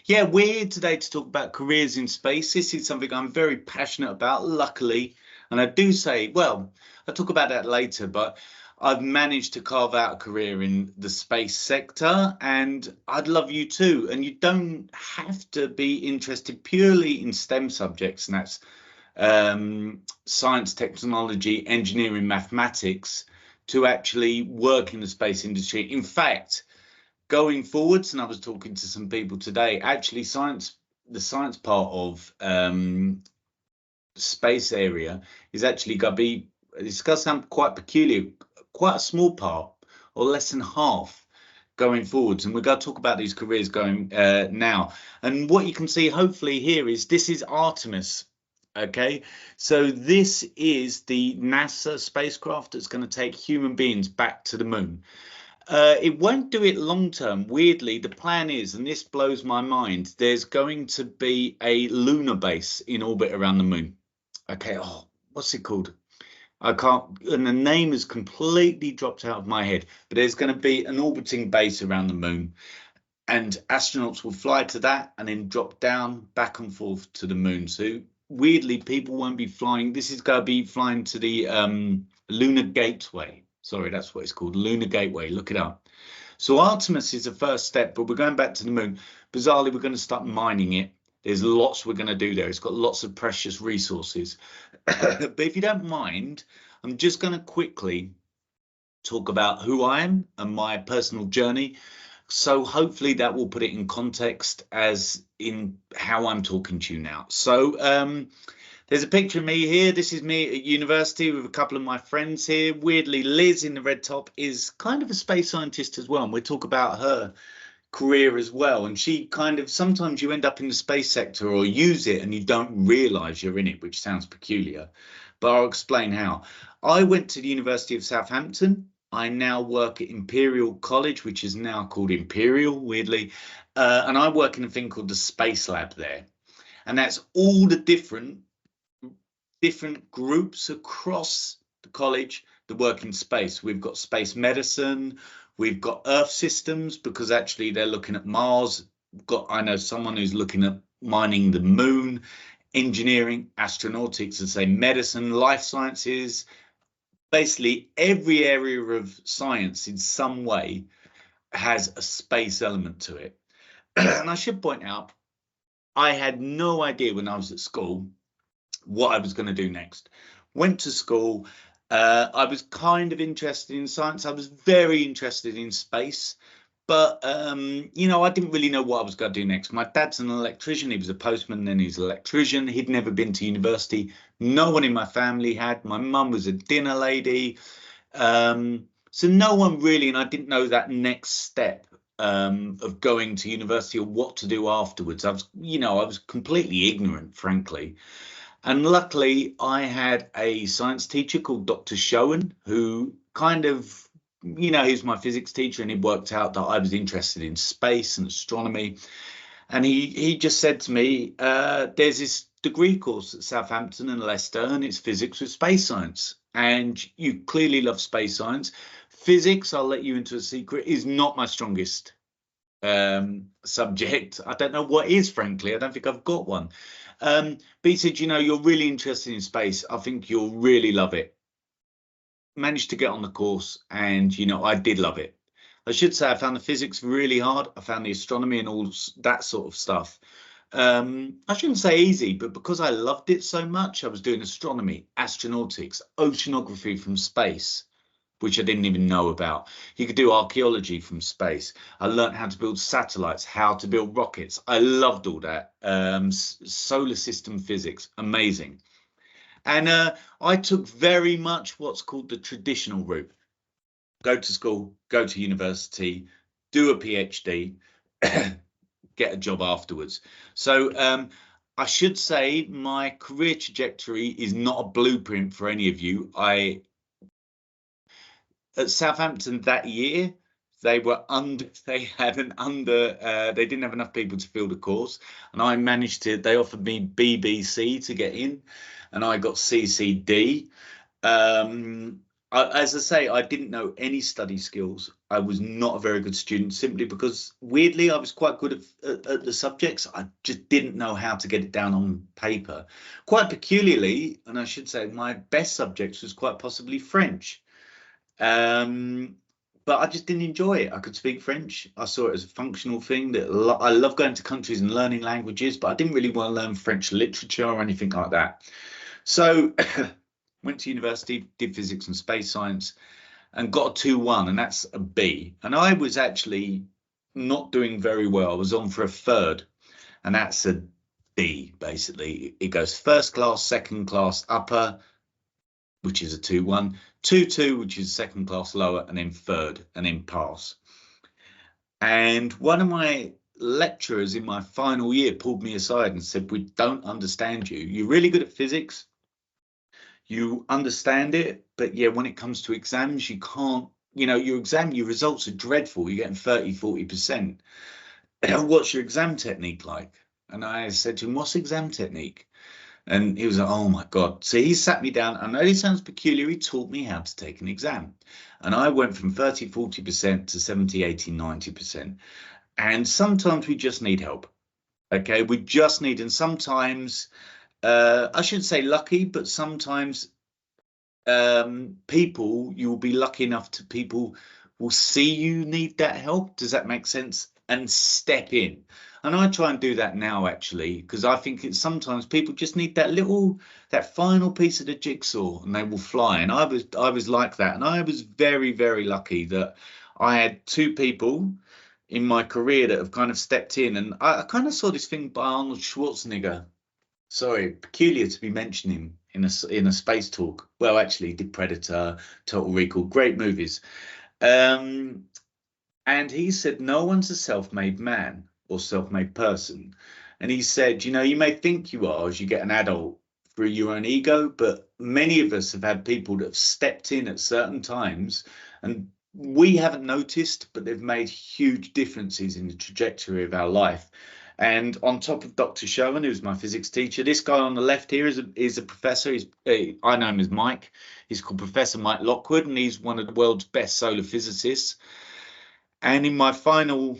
Yeah, we're here today to talk about careers in space. This is something I'm very passionate about, luckily. And I do say, well, I'll talk about that later, but I've managed to carve out a career in the space sector, and I'd love you too. And you don't have to be interested purely in STEM subjects, and that's science, technology, engineering, mathematics, to actually work in the space industry. In fact, going forwards, and I was talking to some people today, actually the science part of space area is actually going to be, it's going to sound quite peculiar, quite a small part or less than half going forwards. And we're going to talk about these careers going now. And what you can see hopefully here is this is Artemis. Okay, so this is the NASA spacecraft that's going to take human beings back to the moon. It won't do it long term. Weirdly, the plan is, and this blows my mind, there's going to be a lunar base in orbit around the moon. Okay, oh, what's it called? I can't, and the name has completely dropped out of my head, but there's going to be an orbiting base around the moon, and astronauts will fly to that and then drop down back and forth to the moon. So weirdly, people won't be flying. This is going to be flying to the lunar gateway. Sorry, that's what it's called, lunar gateway. Look it up. So Artemis is the first step, but we're going back to the moon. Bizarrely, we're going to start mining it. There's lots we're going to do there. It's got lots of precious resources. But if you don't mind, I'm just going to quickly talk about who I am and my personal journey. So hopefully that will put it in context as in how I'm talking to you now. So there's a picture of me here. This is me at university with a couple of my friends here. Weirdly, Liz in the red top is kind of a space scientist as well. And we'll talk about her career as well. And she kind of, sometimes you end up in the space sector or use it and you don't realize you're in it, which sounds peculiar, but I'll explain how. I went to the University of Southampton. I now work at Imperial College, which is now called Imperial, weirdly. And I work in a thing called the Space Lab there. And that's all the different groups across the college that work in space. We've got space medicine, we've got Earth systems, because actually they're looking at Mars. I know someone who's looking at mining the moon, engineering, astronautics, and say medicine, life sciences. Basically, every area of science in some way has a space element to it. And I should point out, I had no idea when I was at school what I was going to do next. Went to school. I was kind of interested in science. I was very interested in space, but you know, I didn't really know what I was going to do next. My dad's an electrician. He was a postman, then he's an electrician. He'd never been to university. No one in my family had. My mum was a dinner lady. So no one really, and I didn't know that next step of going to university or what to do afterwards. I was completely ignorant, frankly. And luckily, I had a science teacher called Dr. Showen, who kind of, he's my physics teacher, and he worked out that I was interested in space and astronomy. And he just said to me, there's this degree course at Southampton and Leicester, and it's physics with space science. And you clearly love space science. Physics, I'll let you into a secret, is not my strongest subject. I don't know what is, frankly. I don't think I've got one. But he said, you're really interested in space. I think you'll really love it. Managed to get on the course, and I did love it. I should say I found the physics really hard. I found the astronomy and all that sort of stuff. I shouldn't say easy, but because I loved it so much, I was doing astronomy, astronautics, oceanography from space, which I didn't even know about. You could do archaeology from space. I learned how to build satellites, how to build rockets. I loved all that. Solar system physics, amazing. And I took very much what's called the traditional route. Go to school, go to university, do a PhD, get a job afterwards. So I should say my career trajectory is not a blueprint for any of you. At Southampton that year, they didn't have enough people to fill the course, and they offered me BBC to get in, and I got CCD. as I say, I didn't know any study skills. I was not a very good student simply because, weirdly, I was quite good at the subjects. I just didn't know how to get it down on paper. Quite peculiarly, and I should say, my best subject was quite possibly French. Um, but I just didn't enjoy it. I could speak French. I saw it as a functional thing that I love going to countries and learning languages, but I didn't really want to learn French literature or anything like that. So went to university, did physics and space science, and got a 2-1, and that's a B. And I was actually not doing very well. I was on for a third, and that's a D, basically. It goes first class, second class, upper, which is a 2-1, 2-2, which is second class lower, and then third, and then pass. And one of my lecturers in my final year pulled me aside and said, "We don't understand you. You're really good at physics. You understand it, but yeah, when it comes to exams, you can't, your results are dreadful. You're getting 30, 40%. What's your exam technique like?" And I said to him, "What's exam technique?" And he was like, "Oh my God." So he sat me down. I know it sounds peculiar. He taught me how to take an exam. And I went from 30, 40% to 70, 80, 90%. And sometimes we just need help. Okay. We just need, and sometimes, I shouldn't say lucky, but sometimes people, you'll be lucky enough to people will see you need that help. Does that make sense? And step in. And I try and do that now, actually, because I think it's sometimes people just need that final piece of the jigsaw, and they will fly. And I was like that, and I was very, very lucky that I had 2 people in my career that have kind of stepped in. And I kind of saw this thing by Arnold Schwarzenegger. Sorry, peculiar to be mentioning in a space talk. Well, actually, did Predator, Total Recall, great movies. And he said, no one's a self-made man or self-made person. And he said, you may think you are as you get an adult through your own ego, but many of us have had people that have stepped in at certain times and we haven't noticed, but they've made huge differences in the trajectory of our life. And on top of Dr. Sherwin, who's my physics teacher, this guy on the left here is a professor. I know him as Mike. He's called Professor Mike Lockwood, and he's one of the world's best solar physicists. And in my final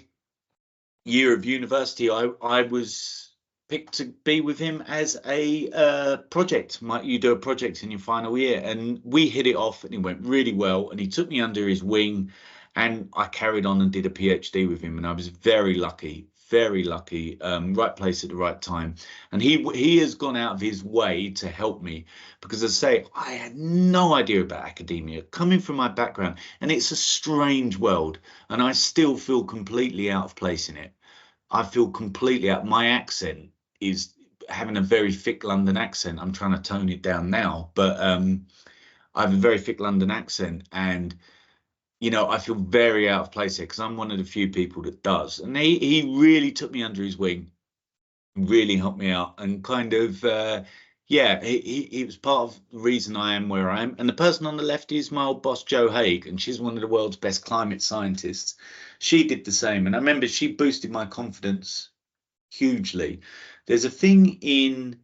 year of university, I was picked to be with him as a project. You do a project in your final year, and we hit it off, and it went really well. And he took me under his wing, and I carried on and did a PhD with him. And I was very lucky, very lucky. Right place at the right time. And he has gone out of his way to help me, because as I say, I had no idea about academia coming from my background, and it's a strange world, and I still feel completely out of place in it. I feel completely out. My accent is having a very thick London accent. I'm trying to tone it down now, but I have a very thick London accent, and I feel very out of place here because I'm one of the few people that does. And he really took me under his wing, really helped me out, and kind of he was part of the reason I am where I am. And the person on the left is my old boss, Jo Haig, and she's one of the world's best climate scientists. She did the same, and I remember she boosted my confidence hugely. There's a thing in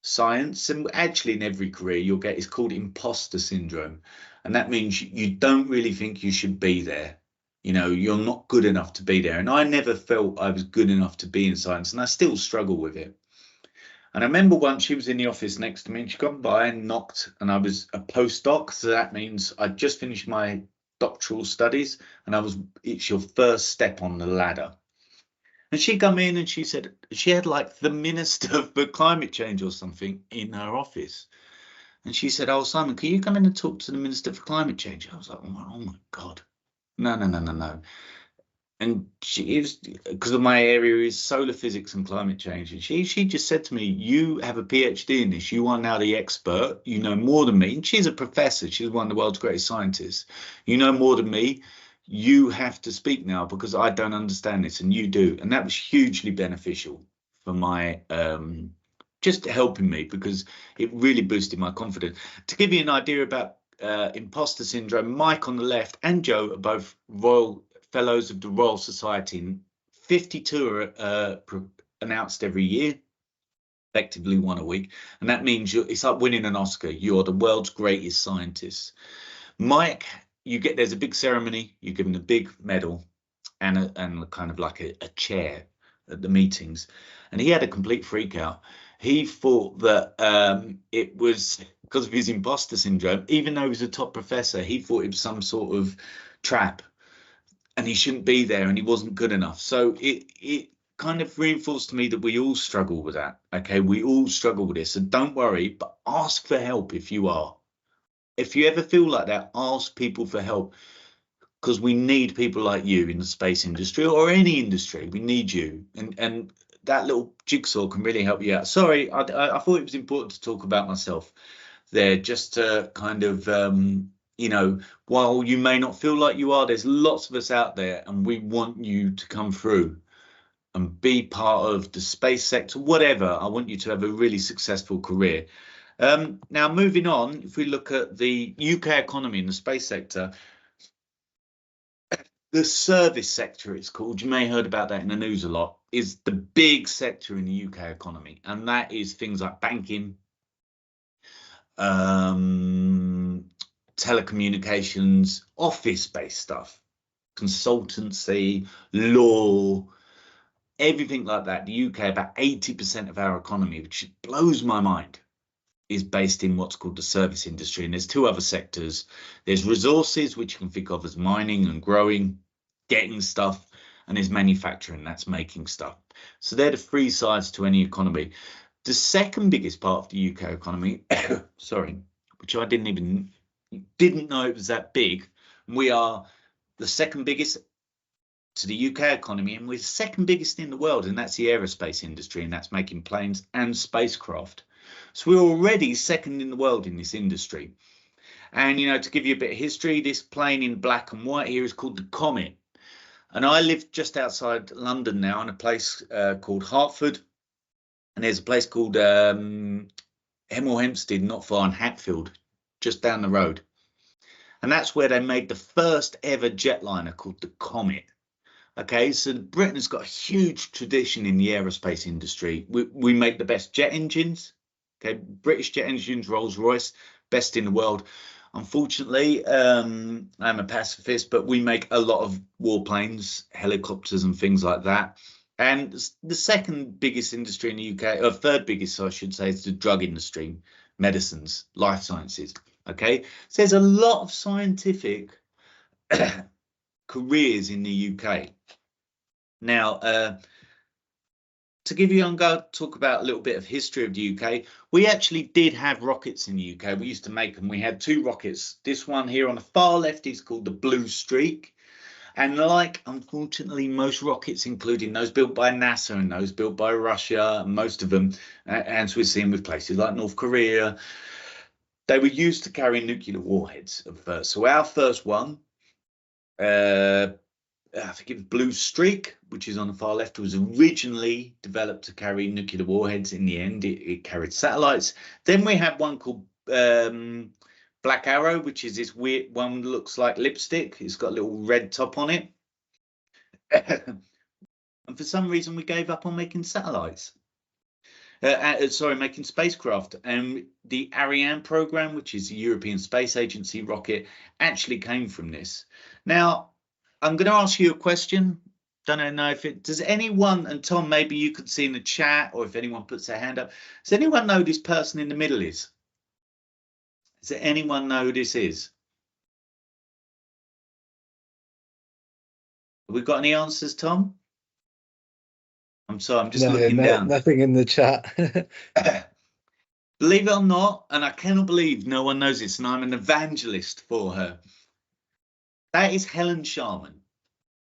science, and actually in every career you'll get, it's called imposter syndrome, and that means you don't really think you should be there. You're not good enough to be there. And I never felt I was good enough to be in science, and I still struggle with it. And I remember once she was in the office next to me, and she got by and knocked, and I was a postdoc, so that means I'd just finished my doctoral studies, and it's your first step on the ladder. And she come in and she said she had like the Minister for Climate Change or something in her office. And she said, "Oh, Simon, can you come in and talk to the Minister for Climate Change?" I was like, oh my God. No. And she is, because of my area is solar physics and climate change. And she just said to me, "You have a PhD in this. You are now the expert. You know more than me." And she's a professor. She's one of the world's greatest scientists. "You know more than me. You have to speak now because I don't understand this and you do." And that was hugely beneficial for my just helping me, because it really boosted my confidence. To give you an idea about imposter syndrome, Mike on the left and Joe are both Royal Fellows of the Royal Society. 52 are announced every year, effectively one a week. And that means it's like winning an Oscar. You're the world's greatest scientists. Mike, there's a big ceremony, you give him a big medal and kind of like a chair at the meetings, and he had a complete freak out. He thought that it was because of his imposter syndrome. Even though he was a top professor, he thought it was some sort of trap, and he shouldn't be there, and he wasn't good enough. So it kind of reinforced to me that we all struggle with that. Okay, we all struggle with this, so don't worry, but ask for help if you are. If you ever feel like that, ask people for help, because we need people like you in the space industry or any industry. We need you, and that little jigsaw can really help you out. Sorry, I thought it was important to talk about myself there, just to kind of while you may not feel like you are, there's lots of us out there, and we want you to come through and be part of the space sector, whatever. I want you to have a really successful career. Now, moving on, if we look at the UK economy in the space sector, the service sector, it's called, you may have heard about that in the news a lot, is the big sector in the UK economy. And that is things like banking, telecommunications, office-based stuff, consultancy, law, everything like that. The UK, about 80% of our economy, which blows my mind, is based in what's called the service industry. And there's two other sectors. There's resources, which you can think of as mining and growing, getting stuff, and there's manufacturing, that's making stuff. So they're the three sides to any economy. The second biggest part of the UK economy, sorry, which I didn't know it was that big. We are the second biggest to the UK economy, and we're second biggest in the world, and that's the aerospace industry, and that's making planes and spacecraft. So we're already second in the world in this industry. And, to give you a bit of history, this plane in black and white here is called the Comet. And I live just outside London now in a place called Hertford. And there's a place called Hemel Hempstead, not far, in Hatfield, just down the road. And that's where they made the first ever jetliner called the Comet. Okay, so Britain has got a huge tradition in the aerospace industry. We make the best jet engines. Okay, British jet engines, Rolls-Royce, best in the world. Unfortunately, I'm a pacifist, but we make a lot of warplanes, helicopters and things like that. And the second biggest industry in the UK, or third biggest, I should say, is the drug industry, medicines, life sciences. Okay, so there's a lot of scientific careers in the UK. Now, to give you, I'm going to talk about a little bit of history of the UK. We actually did have rockets in the UK. We used to make them. We had two rockets. This one here on the far left is called the Blue Streak. And like, unfortunately, most rockets, including those built by NASA and those built by Russia, most of them, as we're seeing with places like North Korea, they were used to carry nuclear warheads at first. So our first one, I think it was Blue Streak, which is on the far left, was originally developed to carry nuclear warheads. In the end, it carried satellites. Then we had one called Black Arrow, which is this weird one that looks like lipstick. It's got a little red top on it. And for some reason, we gave up on making satellites. Making spacecraft. And the Ariane program, which is the European Space Agency rocket, actually came from this. Now, I'm going to ask you a question. Don't know if it does anyone, and Tom, maybe you could see in the chat, or if anyone puts their hand up, does anyone know who this person in the middle is? Does anyone know who this is? Have we got any answers, Tom? I'm sorry, I'm just looking down. Nothing in the chat. Believe it or not, and I cannot believe no one knows this, and I'm an evangelist for her. That is Helen Sharman,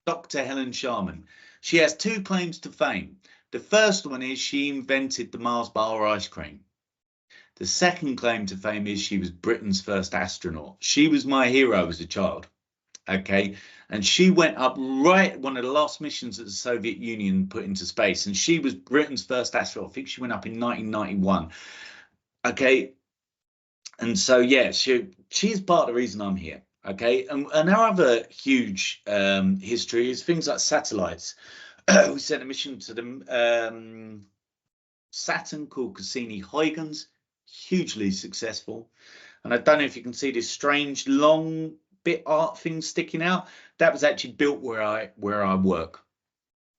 Dr. Helen Sharman. She has two claims to fame. The first one is she invented the Mars bar ice cream. The second claim to fame is she was Britain's first astronaut. She was my hero as a child. Okay, and she went up right one of the last missions that the Soviet Union put into space, and she was Britain's first astronaut. I think she went up in 1991. Okay, and so yeah, she's part of the reason I'm here. Okay, and our other huge history is things like satellites. We sent a mission to the Saturn called Cassini-Huygens, hugely successful. And I don't know if you can see this strange long bit art thing sticking out. That was actually built where I work.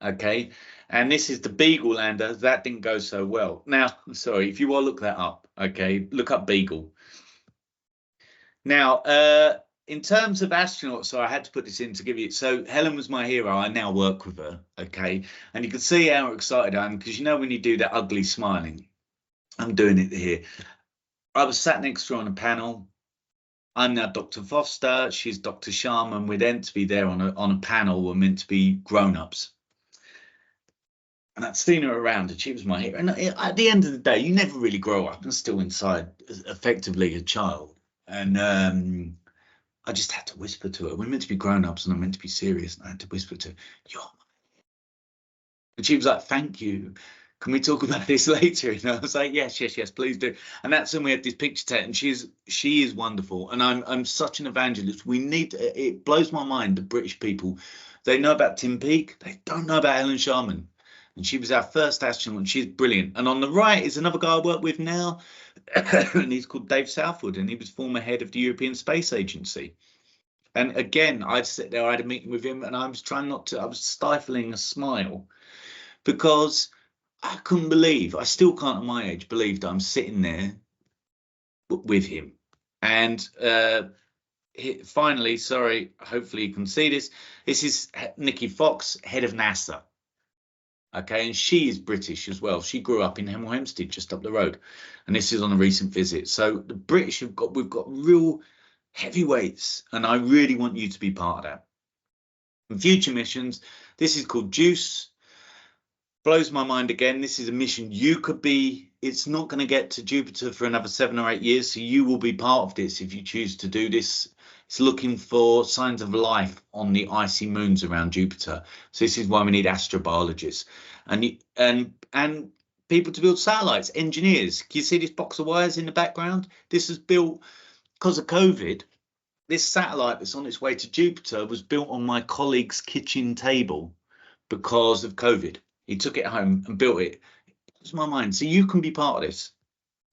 Okay, and this is the Beagle lander. That didn't go so well. Now, sorry, if you want to look that up, okay, look up Beagle. Now, in terms of astronauts, so I had to put this in to give you. So Helen was my hero. I now work with her. Okay, and you can see how excited I am, because you know when you do that ugly smiling, I'm doing it here. I was sat next to her on a panel. I'm now Dr. Foster. She's Dr. Sharman. We're meant to be there on a panel. We're meant to be grown-ups. And I'd seen her around, and she was my hero. And at the end of the day, you never really grow up. I'm still inside, effectively a child. And I just had to whisper to her. We're meant to be grown-ups, and I'm meant to be serious. And I had to whisper to her, "You're my..." And she was like, "Thank you. Can we talk about this later?" And I was like, yes, please do. And that's when we had this picture taken. And she is wonderful. And I'm such an evangelist. We need, it blows my mind, the British people. They know about Tim Peake. They don't know about Helen Sharman. And she was our first astronaut, and she's brilliant. And on the right is another guy I work with now, and he's called Dave Southwood, and he was former head of the European Space Agency. And again, I'd sit there, I had a meeting with him, and I was trying not to, I was stifling a smile, because I couldn't believe, I still can't at my age believe that I'm sitting there with him. And finally, sorry, hopefully you can see this. This is Nikki Fox, head of NASA. Okay, and she is British as well. She grew up in Hemel Hempstead, just up the road. And this is on a recent visit. So the British we've got real heavyweights, and I really want you to be part of that. And future missions, this is called JUICE. Blows my mind again. This is a mission you could be. It's not going to get to Jupiter for another 7 or 8 years, so you will be part of this if you choose to do this. It's looking for signs of life on the icy moons around Jupiter. So this is why we need astrobiologists and people to build satellites, engineers. Can you see this box of wires in the background? This was built because of COVID. This satellite that's on its way to Jupiter was built on my colleague's kitchen table because of COVID. He took it home and built it. It blows my mind. So you can be part of this.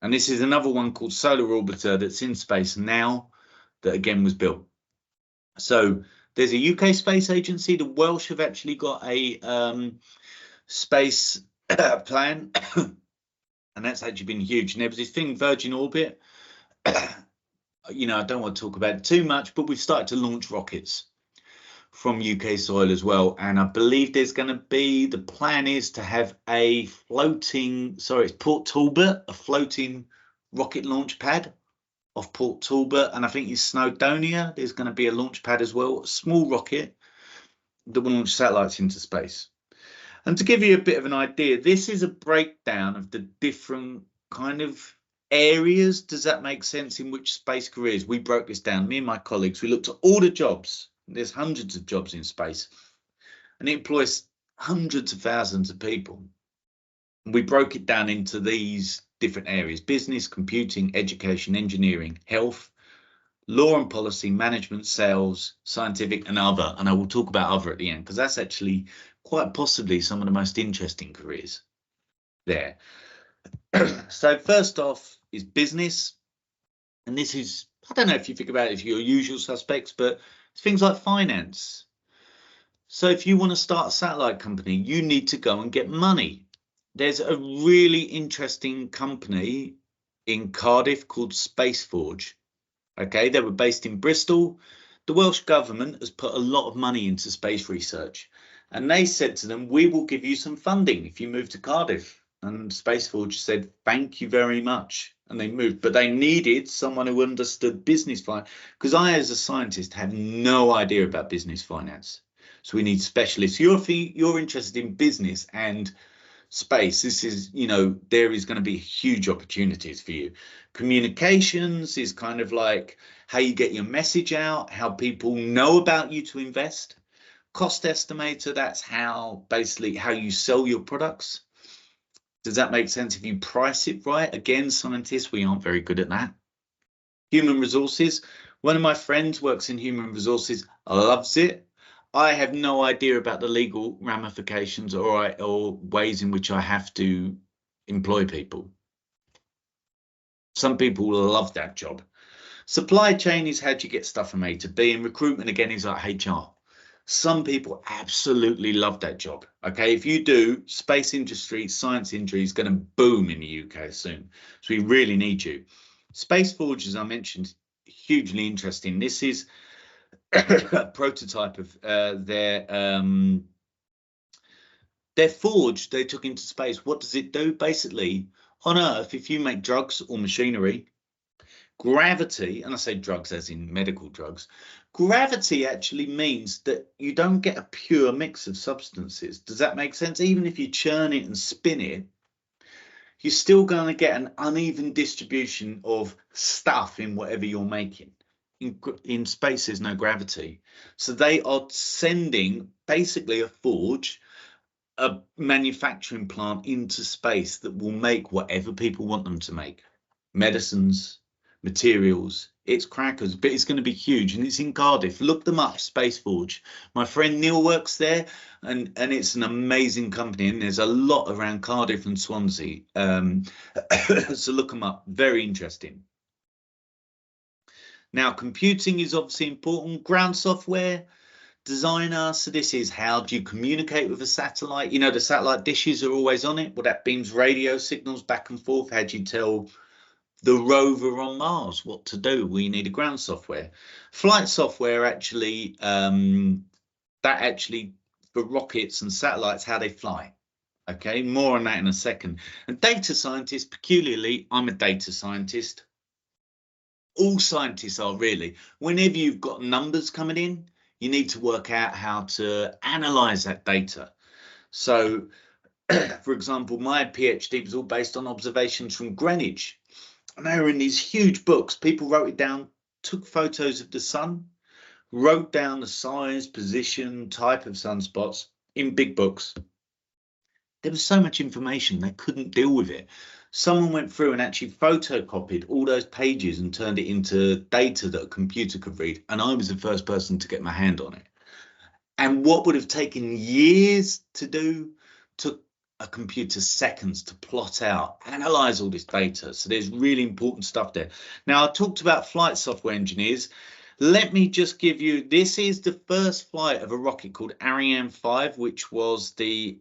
And this is another one called Solar Orbiter that's in space now, that again was built. So there's a UK space agency. The Welsh have actually got a space plan, and that's actually been huge. And there was this thing, Virgin Orbit. You know, I don't want to talk about it too much, but we've started to launch rockets from UK soil as well. And I believe there's going to be, the plan is to have a floating, sorry, it's Port Talbot, a floating rocket launch pad off Port Talbot. And I think in Snowdonia, there's going to be a launch pad as well, a small rocket that will launch satellites into space. And to give you a bit of an idea, this is a breakdown of the different kind of areas. Does that make sense? In which space careers? We broke this down, me and my colleagues. We looked at all the jobs. There's hundreds of jobs in space, and it employs hundreds of thousands of people. And we broke it down into these different areas: business, computing, education, engineering, health, law and policy, management, sales, scientific, and other. And I will talk about other at the end, because that's actually quite possibly some of the most interesting careers there. So first off is business. And this is, I don't know if you think about it, if you're usual suspects, but it's things like finance. So if you want to start a satellite company, you need to go and get money. There's a really interesting company in Cardiff called Spaceforge. Okay, they were based in Bristol. The Welsh government has put a lot of money into space research, and they said to them, "We will give you some funding if you move to Cardiff." And Spaceforge said, "Thank you very much." And they moved, but they needed someone who understood business finance, because I, as a scientist, have no idea about business finance. So we need specialists. You're interested in business and space. This is, you know, there is going to be huge opportunities for you. Communications is kind of like how you get your message out, how people know about you to invest. Cost estimator, that's how basically how you sell your products. Does that make sense? If you price it right? Again, scientists, we aren't very good at that. Human resources. One of my friends works in human resources, loves it. I have no idea about the legal ramifications or ways in which I have to employ people. Some people will love that job. Supply chain is how do you get stuff from A to B, and recruitment again is like HR. Some people absolutely love that job. Okay, if you do, space industry, science industry is going to boom in the UK soon. So we really need you. Space Forge, as I mentioned, hugely interesting. This is a prototype of their forge they took into space. What does it do? Basically, on Earth, if you make drugs or machinery, gravity, and I say drugs as in medical drugs, gravity actually means that you don't get a pure mix of substances. Does that make sense? Even if you churn it and spin it, you're still going to get an uneven distribution of stuff in whatever you're making. In space, there's no gravity. So they are sending basically a forge, a manufacturing plant into space that will make whatever people want them to make. Medicines, materials, it's crackers, but it's going to be huge, and it's in Cardiff. Look them up, Space Forge. My friend Neil works there, and it's an amazing company, and there's a lot around Cardiff and Swansea. So look them up, very interesting. Now, computing is obviously important. Ground software designer. So this is how do you communicate with a satellite? You know, the satellite dishes are always on it. Well, that beams radio signals back and forth. How do you tell the rover on Mars what to do? We need a ground software. Flight software actually, that actually for rockets and satellites, how they fly. Okay, more on that in a second. And data scientists, peculiarly, I'm a data scientist. All scientists are really. Whenever you've got numbers coming in, you need to work out how to analyze that data. So, for example, my PhD was all based on observations from Greenwich. And they were in these huge books. People wrote it down, took photos of the sun, wrote down the size, position, type of sunspots in big books. There was so much information, they couldn't deal with it. Someone went through and actually photocopied all those pages and turned it into data that a computer could read. And I was the first person to get my hand on it. And what would have taken years to do took a computer seconds to plot out, analyze all this data. So there's really important stuff there. Now, I talked about flight software engineers. Let me just give you, this is the first flight of a rocket called Ariane 5, which was the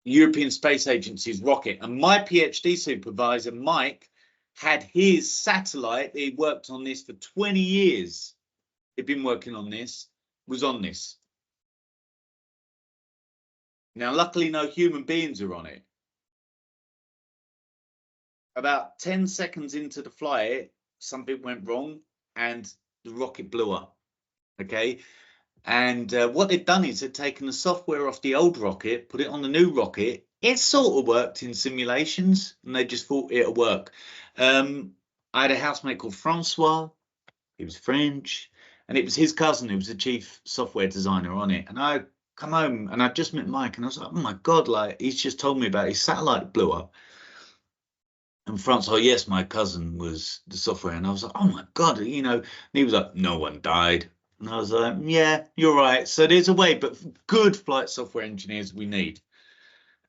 European Space Agency's rocket. And my PhD supervisor, Mike, had his satellite. He worked on this for 20 years. He'd been working on this, was on this. Now, luckily, no human beings are on it. About 10 seconds into the flight, something went wrong and the rocket blew up. Okay. And what they've done is they've taken the software off the old rocket, put it on the new rocket. It sort of worked in simulations, and they just thought it'll work. I had a housemate called Francois. He was French, and it was his cousin who was the chief software designer on it. And I come home and I just met Mike, and I was like, oh my God, like he's just told me about his satellite blew up. And Francois, yes, my cousin was the software. And I was like, oh my God, you know, and he was like, no one died. And I was like, yeah, you're right. So there's a way, but good flight software engineers we need.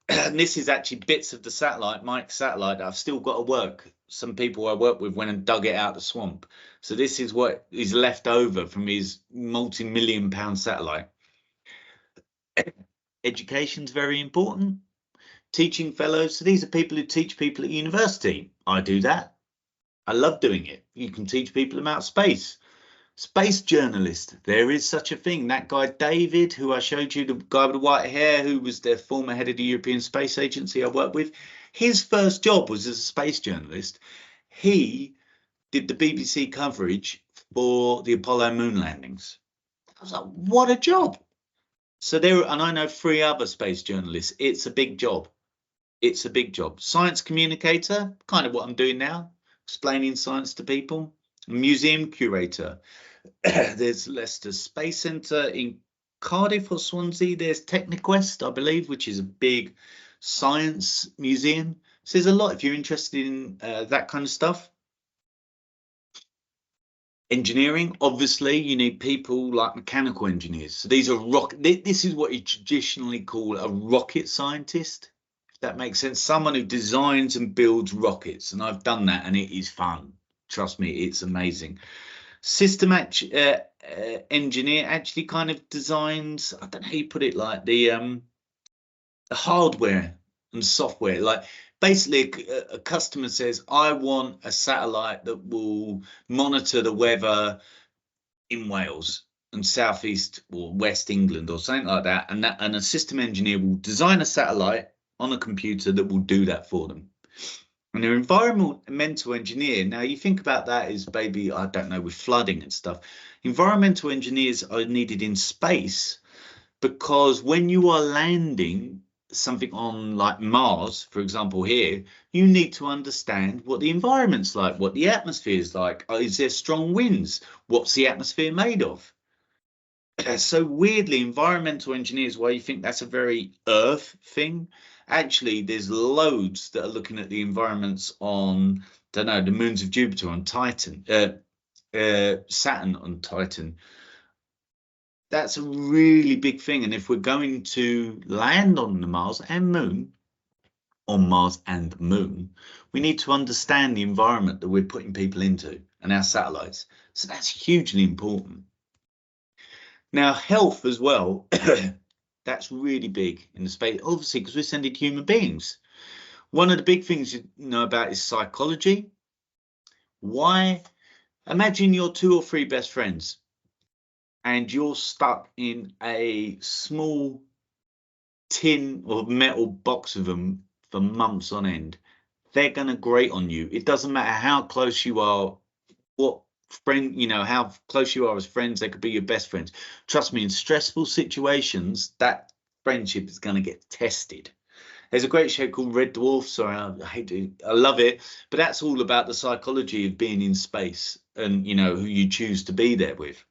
And this is actually bits of the satellite, Mike's satellite, that I've still got to work. Some people I work with went and dug it out of the swamp. So this is what is left over from his multi-million-pound satellite. Education's very important. Teaching fellows. So these are people who teach people at university. I do that. I love doing it. You can teach people about space. Space journalist, there is such a thing. That guy David, who I showed you, the guy with the white hair, who was the former head of the European Space Agency I worked with, his first job was as a space journalist. He did the BBC coverage for the Apollo moon landings. I was like, what a job. So there, and I know 3 other space journalists. It's a big job. It's a big job. Science communicator, kind of what I'm doing now, explaining science to people. Museum curator. There's Leicester Space Centre in Cardiff or Swansea. There's Techniquest, I believe, which is a big science museum. So there's a lot if you're interested in that kind of stuff. Engineering, obviously, you need people like mechanical engineers. So these are this is what you traditionally call a rocket scientist, if that makes sense. Someone who designs and builds rockets. And I've done that and it is fun. Trust me, it's amazing. Engineer actually kind of designs, I don't know how you put it, like the hardware and software. Like basically a customer says, I want a satellite that will monitor the weather in Wales and southeast or West England or something like that, and a system engineer will design a satellite on a computer that will do that for them. And an environmental engineer, now you think about that as maybe, I don't know, with flooding and stuff. Environmental engineers are needed in space because when you are landing something on like Mars, for example, here, you need to understand what the environment's like, what the atmosphere is like. Is there strong winds? What's the atmosphere made of? So weirdly, environmental engineers, why you think that's a very Earth thing, actually, there's loads that are looking at the environments on, don't know, the moons of Jupiter on Titan, Saturn on Titan. That's a really big thing. And if we're going to land on the Mars and Moon, on Mars and the Moon, we need to understand the environment that we're putting people into and our satellites. So that's hugely important. Now, health as well, that's really big in the space, obviously, because we're sending human beings. One of the big things you know about is psychology. Why? Imagine your 2 or 3 best friends and you're stuck in a small tin or metal box of them for months on end. They're going to grate on you. It doesn't matter how close you are, what friend, you know, how close you are as friends, they could be your best friends. Trust me, in stressful situations, that friendship is going to get tested. There's a great show called Red Dwarf. Sorry, I love it, but that's all about the psychology of being in space and, you know, who you choose to be there with.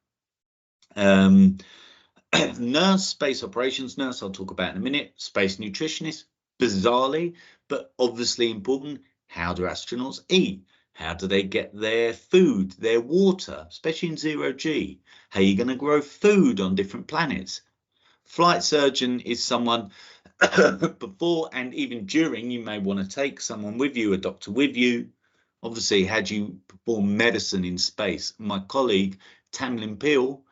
Nurse, space operations nurse, I'll talk about in a minute. Space nutritionist, bizarrely, but obviously important. How do astronauts eat? How do they get their food, their water, especially in zero G? How are you going to grow food on different planets? Flight surgeon is someone before and even during you may want to take someone with you, a doctor with you. Obviously, had you perform medicine in space? My colleague, Tamlin Peel,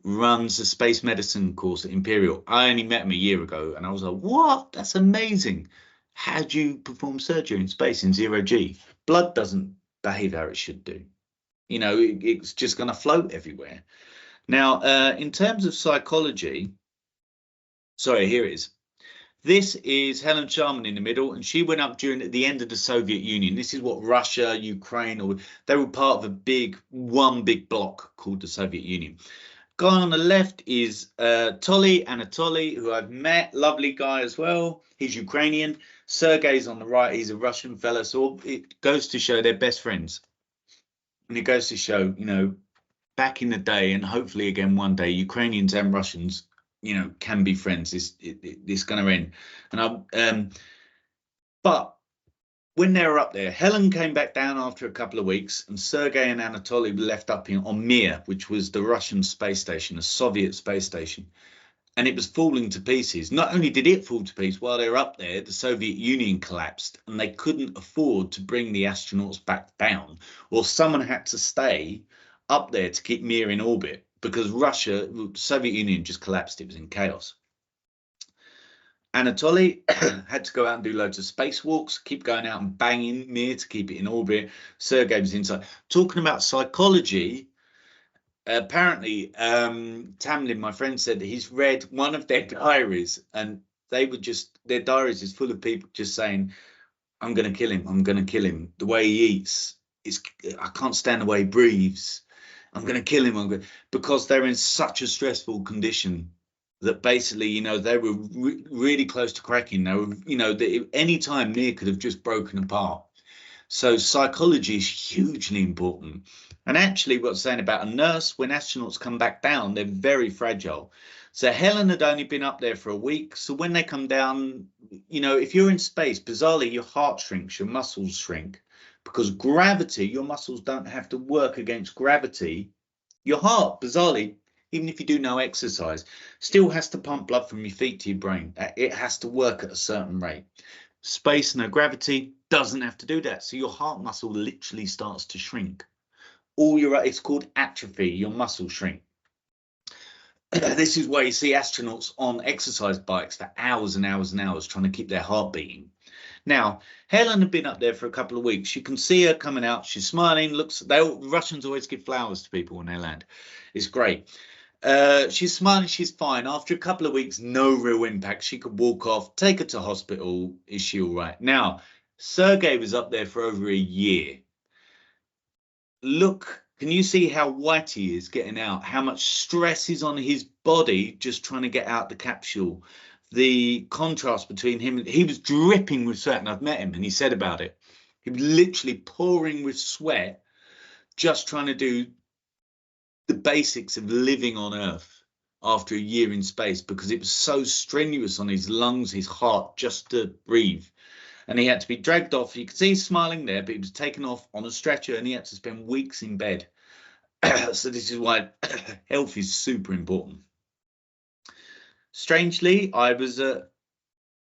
runs a space medicine course at Imperial. I only met him a year ago and I was like, what? That's amazing. How do you perform surgery in space in zero G? Blood doesn't behave how it should do. You know, it's just going to float everywhere. Now, in terms of psychology, sorry, here it is. This is Helen Sharman in the middle, and she went up during the end of the Soviet Union. This is what Russia, Ukraine, or they were part of one big block called the Soviet Union. Guy on the left is Anatoly, who I've met, lovely guy as well. He's Ukrainian. Sergei's on the right, he's a Russian fella. So it goes to show they're best friends. And it goes to show, you know, back in the day, and hopefully again one day, Ukrainians and Russians, you know, can be friends. It's going to end. And but when they were up there, Helen came back down after a couple of weeks, and Sergei and Anatoly were left up on Mir, which was the Russian space station, a Soviet space station, and it was falling to pieces. Not only did it fall to pieces, while they were up there, the Soviet Union collapsed, and they couldn't afford to bring the astronauts back down, or someone had to stay up there to keep Mir in orbit, because the Soviet Union just collapsed. It was in chaos. Anatoly had to go out and do loads of spacewalks, keep going out and banging Mir to keep it in orbit. Sergei was inside. Talking about psychology, apparently Tamlin, my friend, said that he's read one of their diaries, and their diaries is full of people just saying, I'm going to kill him. I'm going to kill him. The way he eats, I can't stand the way he breathes. I'm going to kill him. Because they're in such a stressful condition that basically, you know, they were really close to cracking. They were, you know, any time Mir could have just broken apart. So psychology is hugely important. And actually, what's saying about a nurse, when astronauts come back down, they're very fragile. So Helen had only been up there for a week. So when they come down, you know, if you're in space, bizarrely, your heart shrinks, your muscles shrink. Because gravity, your muscles don't have to work against gravity. Your heart, bizarrely, even if you do no exercise, still has to pump blood from your feet to your brain. It has to work at a certain rate. Space, no gravity, doesn't have to do that. So your heart muscle literally starts to shrink. It's called atrophy, your muscles shrink. This is why you see astronauts on exercise bikes for hours and hours and hours trying to keep their heart beating. Now, Helen had been up there for a couple of weeks. You can see her coming out. She's smiling. Russians always give flowers to people when they land. It's great. She's smiling. She's fine. After a couple of weeks, no real impact. She could walk off. Take her to hospital. Is she all right? Now, Sergey was up there for over a year. Look, can you see how white he is getting out? How much stress is on his body just trying to get out the capsule? The contrast between him, he was dripping with sweat, and I've met him and he said about it. He was literally pouring with sweat, just trying to do the basics of living on Earth after a year in space, because it was so strenuous on his lungs, his heart, just to breathe. And he had to be dragged off. You could see he's smiling there, but he was taken off on a stretcher and he had to spend weeks in bed. So this is why health is super important. Strangely, I was at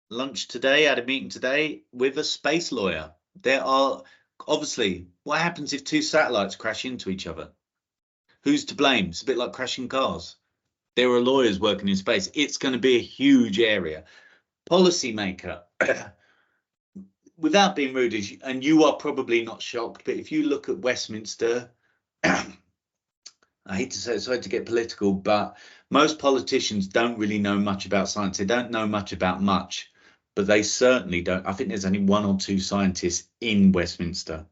lunch today, had a meeting today with a space lawyer. There are obviously, what happens if two satellites crash into each other? Who's to blame? It's a bit like crashing cars. There are lawyers working in space. It's going to be a huge area. Policymaker. Without being rude, and you are probably not shocked, but if you look at Westminster, I hate to say it, sorry to get political, but most politicians don't really know much about science. They don't know much about much, but they certainly don't. I think there's only one or two scientists in Westminster.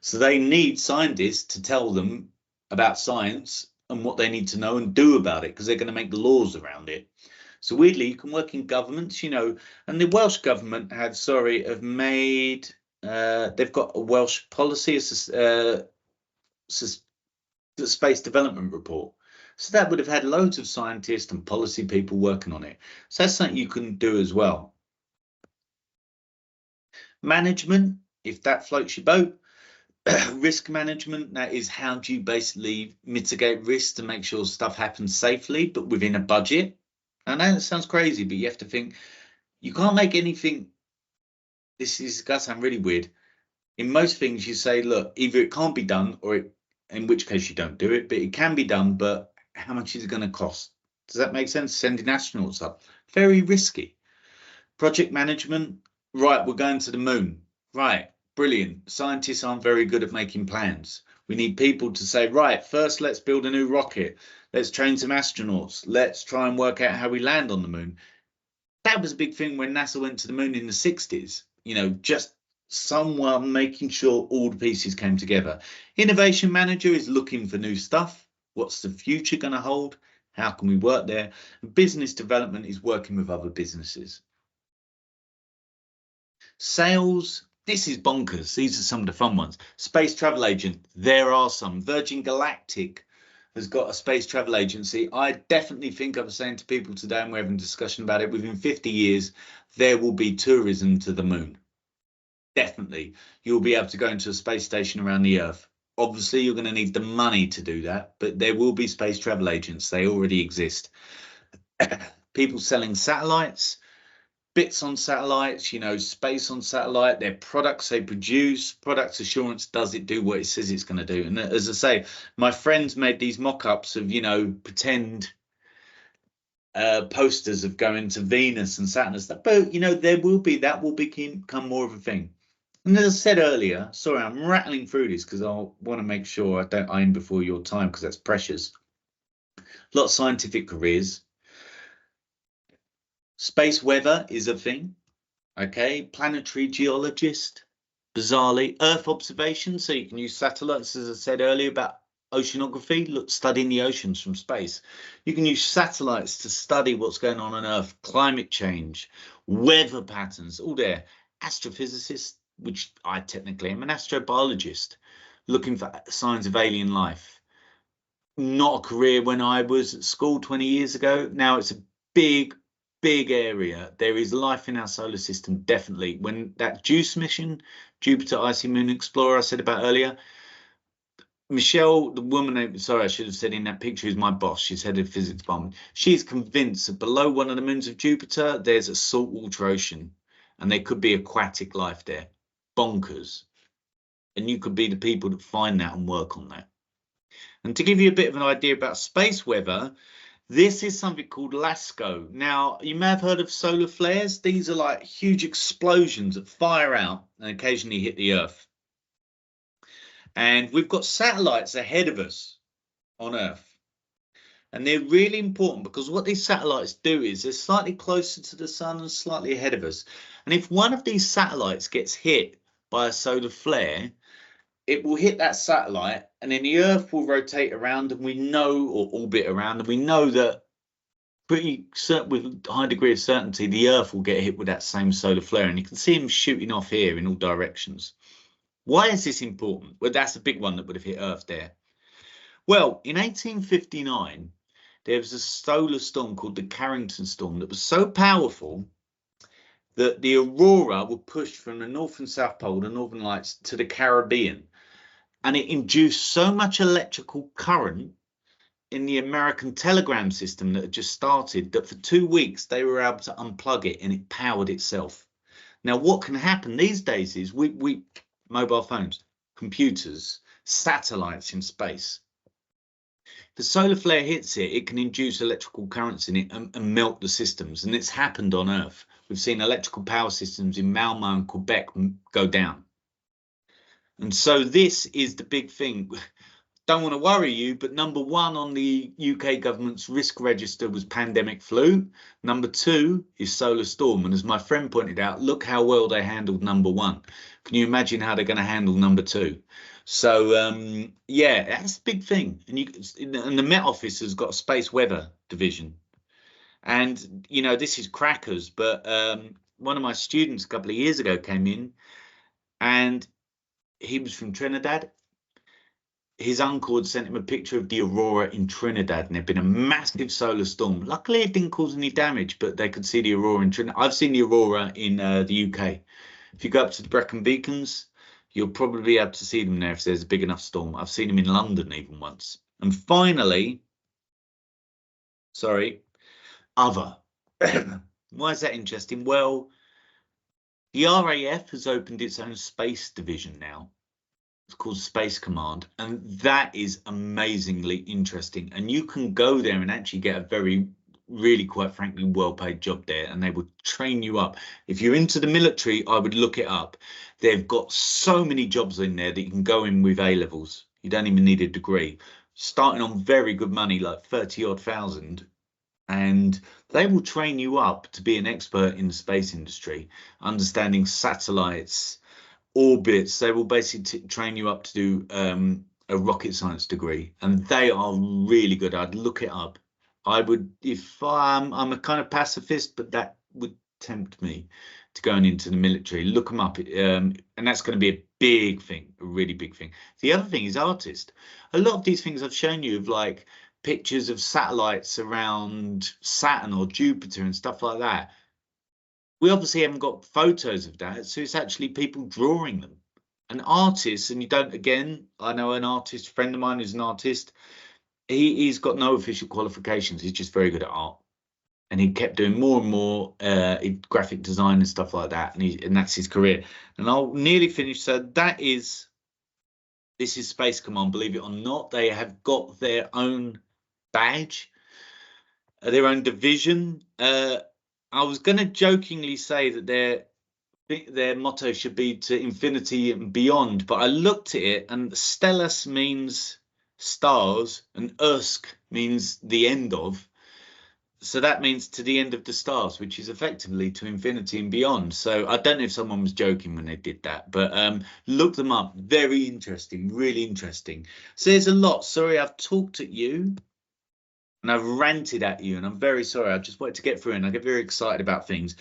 So they need scientists to tell them about science and what they need to know and do about it, because they're going to make the laws around it. So weirdly, you can work in governments, you know, and the Welsh government have made, they've got a Welsh policy, the space development report. So that would have had loads of scientists and policy people working on it. So that's something you can do as well. Management, if that floats your boat. Risk management, that is how do you basically mitigate risk to make sure stuff happens safely, but within a budget. I know it sounds crazy, but you have to think, you can't make anything, this is going to sound really weird. In most things you say, look, either it can't be done, or in which case you don't do it, but it can be done, but how much is it going to cost? Does that make sense? Sending astronauts up, very risky. Project management, right, we're going to the moon. Right, brilliant. Scientists aren't very good at making plans. We need people to say, right, first let's build a new rocket. Let's train some astronauts. Let's try and work out how we land on the moon. That was a big thing when NASA went to the moon in the 60s. You know, just someone making sure all the pieces came together. Innovation manager is looking for new stuff. What's the future going to hold? How can we work there? Business development is working with other businesses. Sales, this is bonkers. These are some of the fun ones. Space travel agent, there are some. Virgin Galactic has got a space travel agency. I definitely think, I was saying to people today, and we're having a discussion about it, within 50 years, there will be tourism to the moon. Definitely. You'll be able to go into a space station around the Earth. Obviously, you're going to need the money to do that, but there will be space travel agents. They already exist. People selling satellites, bits on satellites, you know, space on satellite, their products they produce, product assurance, does it do what it says it's going to do? And as I say, my friends made these mock-ups of, you know, pretend posters of going to Venus and Saturn and stuff, but, you know, that will become more of a thing. And as I said earlier, sorry, I'm rattling through this because I want to make sure I don't aim before your time, because that's precious. A lot of scientific careers. Space weather is a thing. Okay, planetary geologist, bizarrely. Earth observation, so you can use satellites, as I said earlier, about oceanography, studying the oceans from space. You can use satellites to study what's going on Earth, climate change, weather patterns, all there. Astrophysicist, which I technically am, an astrobiologist, looking for signs of alien life. Not a career when I was at school 20 years ago. Now it's a big area. There is life in our solar system, definitely. When that JUICE mission, Jupiter Icy Moon Explorer, I said about earlier, Michelle, the woman, sorry, I should have said in that picture, is my boss. She's head of physics department. She's convinced that below one of the moons of Jupiter, there's a saltwater ocean. and there could be aquatic life there. Bonkers. And you could be the people that find that and work on that. And to give you a bit of an idea about space weather, this is something called LASCO. Now, you may have heard of solar flares. These are like huge explosions that fire out and occasionally hit the Earth. And we've got satellites ahead of us on Earth. And they're really important because what these satellites do is they're slightly closer to the sun and slightly ahead of us. And if one of these satellites gets hit by a solar flare, it will hit that satellite and then the Earth will rotate around, and we know, or orbit around, and we know that pretty certain, with a high degree of certainty, the Earth will get hit with that same solar flare. And you can see them shooting off here in all directions. Why is this important? Well, that's a big one that would have hit Earth there. Well, in 1859, there was a solar storm called the Carrington storm that was so powerful that the aurora were pushed from the North and South Pole, the Northern Lights, to the Caribbean. And it induced so much electrical current in the American telegram system that had just started that for 2 weeks they were able to unplug it and it powered itself. Now, what can happen these days is we mobile phones, computers, satellites in space. If the solar flare hits it, it can induce electrical currents in it and melt the systems. And it's happened on Earth. We've seen electrical power systems in Malmö and Quebec go down. And so this is the big thing. Don't want to worry you, but number one on the UK government's risk register was pandemic flu. Number two is solar storm. And as my friend pointed out, look how well they handled number one. Can you imagine how they're going to handle number two? So, yeah, that's a big thing. And the Met Office has got a space weather division. And, you know, this is crackers. But one of my students a couple of years ago came in and he was from Trinidad. His uncle had sent him a picture of the aurora in Trinidad, and there'd been a massive solar storm. Luckily, it didn't cause any damage, but they could see the aurora in Trinidad. I've seen the aurora in the UK. If you go up to the Brecon Beacons, you'll probably be able to see them there if there's a big enough storm. I've seen them in London even once. And finally, other. Why is that interesting? Well, the RAF has opened its own space division now. It's called Space Command, and that is amazingly interesting. And you can go there and actually get a really, quite frankly, well-paid job there, and they will train you up. If you're into the military, I would look it up. They've got so many jobs in there that you can go in with A levels. You don't even need a degree. Starting on very good money, like 30-odd thousand, and they will train you up to be an expert in the space industry, understanding satellites, orbits. They will basically train you up to do a rocket science degree, and they are really good. I'd look it up. I would, if I'm a kind of pacifist, but that would tempt me to going into the military. Look them up, and that's going to be a big thing, a really big thing. The other thing is artist. A lot of these things I've shown you of like pictures of satellites around Saturn or Jupiter and stuff like that. We obviously haven't got photos of that, so it's actually people drawing them. An artist, and you don't, again, I know an artist, a friend of mine who's an artist, he's got no official qualifications, he's just very good at art. And he kept doing more and more graphic design and stuff like that, and that's his career. And I'll nearly finish, so this is Space Command, believe it or not. They have got their own badge, their own division. I was going to jokingly say that their motto should be to infinity and beyond, but I looked at it, and Stellus means stars and Ursk means the end of. So that means to the end of the stars, which is effectively to infinity and beyond. So I don't know if someone was joking when they did that, but look them up. Very interesting, really interesting. So there's a lot. Sorry, I've talked at you. And I've ranted at you, and I'm very sorry. I just wanted to get through, and I get very excited about things.